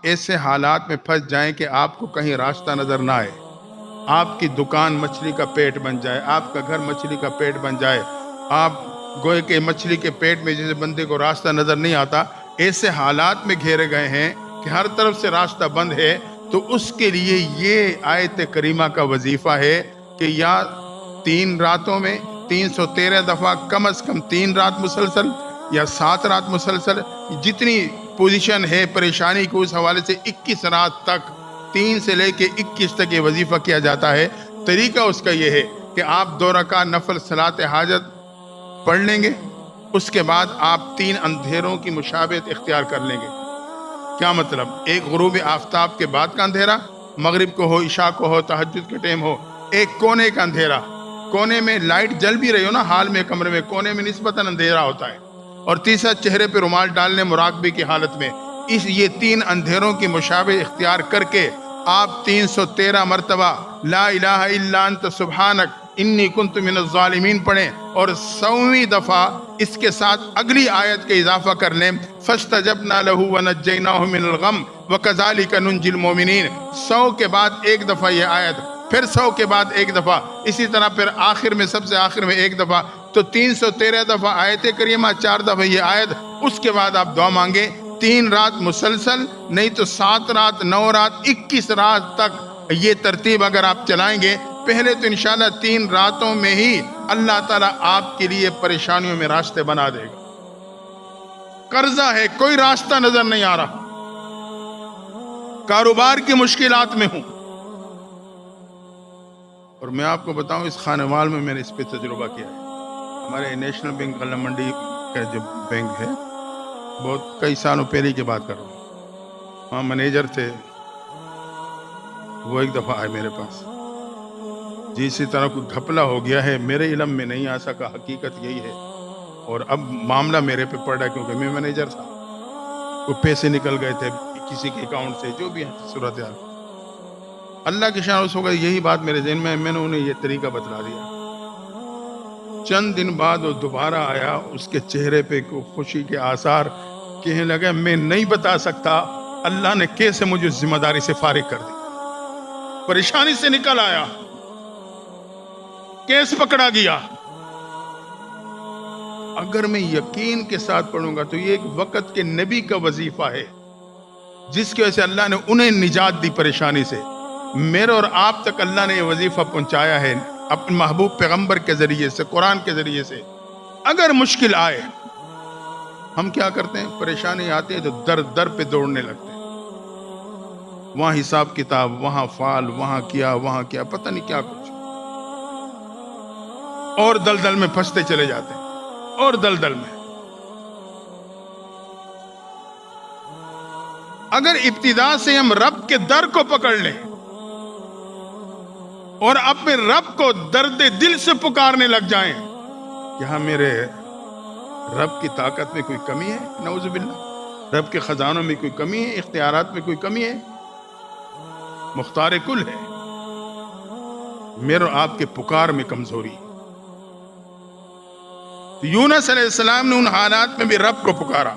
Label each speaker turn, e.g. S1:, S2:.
S1: ایسے حالات میں پھنس جائیں کہ آپ کو کہیں راستہ نظر نہ آئے، آپ کی دکان مچھلی کا پیٹ بن جائے، آپ کا گھر مچھلی کا پیٹ بن جائے، آپ گوئے کہ مچھلی کے پیٹ میں جیسے بندے کو راستہ نظر نہیں آتا، ایسے حالات میں گھیرے گئے ہیں کہ ہر طرف سے راستہ بند ہے، تو اس کے لیے یہ آیت کریمہ کا وظیفہ ہے کہ یا 3 راتوں میں 313 دفعہ کم از کم 3 رات مسلسل یا 7 رات مسلسل، جتنی پوزیشن ہے پریشانی کو اس حوالے سے 21 رات تک 3 سے لے کے 21 تک یہ وظیفہ کیا جاتا ہے۔ طریقہ اس کا یہ ہے کہ آپ 2 رکعت نفل صلاۃ حاجت پڑھ لیں گے، اس کے بعد آپ 3 اندھیروں کی مشابہت اختیار کر لیں گے۔ کیا مطلب؟ ایک غروب آفتاب کے بعد کا اندھیرا، مغرب کو ہو، عشاء کو ہو، تہجد کے ٹائم ہو، ایک کونے کا اندھیرا، کونے میں لائٹ جل بھی رہی ہو نا حال میں کمرے میں، کونے میں نسبتاً اندھیرا ہوتا ہے، اور تیسرا چہرے پہ رومال ڈالنے مراقبے کی حالت میں، یہ 3 اندھیروں کی مشابہ اختیار کر کے آپ 313 مرتبہ لا الہ الا انت سبحانک انی کنت من الظالمین پڑھیں، اور 100ویں دفعہ اس کے ساتھ اگلی آیت کے اضافہ کر لیں، فاستجبنا له ونجیناہ من الغم وکذالک ننجی المؤمنین۔ 100 کے بعد ایک دفعہ یہ آیت، پھر 100 کے بعد ایک دفعہ، اسی طرح پھر آخر میں سب سے آخر میں ایک دفعہ، تو 313 دفعہ آیت کریمہ، 4 دفعہ یہ آیت، اس کے بعد آپ دعا مانگیں 3 رات مسلسل، نہیں تو 7 رات، 9 رات، 21 رات تک یہ ترتیب اگر آپ چلائیں گے، پہلے تو انشاءاللہ 3 راتوں میں ہی اللہ تعالیٰ آپ کے لیے پریشانیوں میں راستے بنا دے گا۔ قرضہ ہے، کوئی راستہ نظر نہیں آ رہا، کاروبار کی مشکلات میں ہوں، اور میں آپ کو بتاؤں اس خانوال میں نے اس پہ تجربہ کیا ہے۔ ہمارے نیشنل بینک غلہ منڈی کا جو بینک ہے، بہت کئی سالوں پہلے کی بات کر رہا ہوں، وہاں منیجر تھے، وہ ایک دفعہ آئے میرے پاس، جی اسی طرح کوئی گھپلا ہو گیا ہے، میرے علم میں نہیں آ سکا، حقیقت یہی ہے، اور اب معاملہ میرے پہ پڑ رہا ہے کیونکہ میں مینیجر تھا، وہ پیسے نکل گئے تھے کسی کے اکاؤنٹ سے، جو بھی صورتحال، اللہ کی شان اس وقت یہی بات میرے ذہن میں نے انہیں یہ طریقہ بتلا دیا۔ چند دن بعد وہ دوبارہ آیا، اس کے چہرے پہ کوئی خوشی کے آثار، کہنے لگا میں نہیں بتا سکتا اللہ نے کیسے مجھے اس ذمہ داری سے فارغ کر دی، پریشانی سے نکل آیا، کیس پکڑا گیا۔ اگر میں یقین کے ساتھ پڑھوں گا تو یہ ایک وقت کے نبی کا وظیفہ ہے، جس کی وجہ سے اللہ نے انہیں نجات دی پریشانی سے۔ میرے اور آپ تک اللہ نے یہ وظیفہ پہنچایا ہے اپنے محبوب پیغمبر کے ذریعے سے، قرآن کے ذریعے سے۔ اگر مشکل آئے، ہم کیا کرتے ہیں؟ پریشانی آتی ہے تو در در پہ دوڑنے لگتے ہیں، وہاں حساب کتاب، وہاں فال، وہاں کیا پتہ نہیں کیا کچھ، اور دلدل میں پھنستے چلے جاتے ہیں، اور دلدل میں۔ اگر ابتدا سے ہم رب کے در کو پکڑ لیں اور اپنے رب کو درد دل سے پکارنے لگ جائیں، کیا میرے رب کی طاقت میں کوئی کمی ہے؟ نعوذ باللہ۔ رب کے خزانوں میں کوئی کمی ہے؟ اختیارات میں کوئی کمی ہے؟ مختار کل ہے، میرے اور آپ کے پکار میں کمزوری۔ یونس علیہ السلام نے ان حالات میں بھی رب کو پکارا،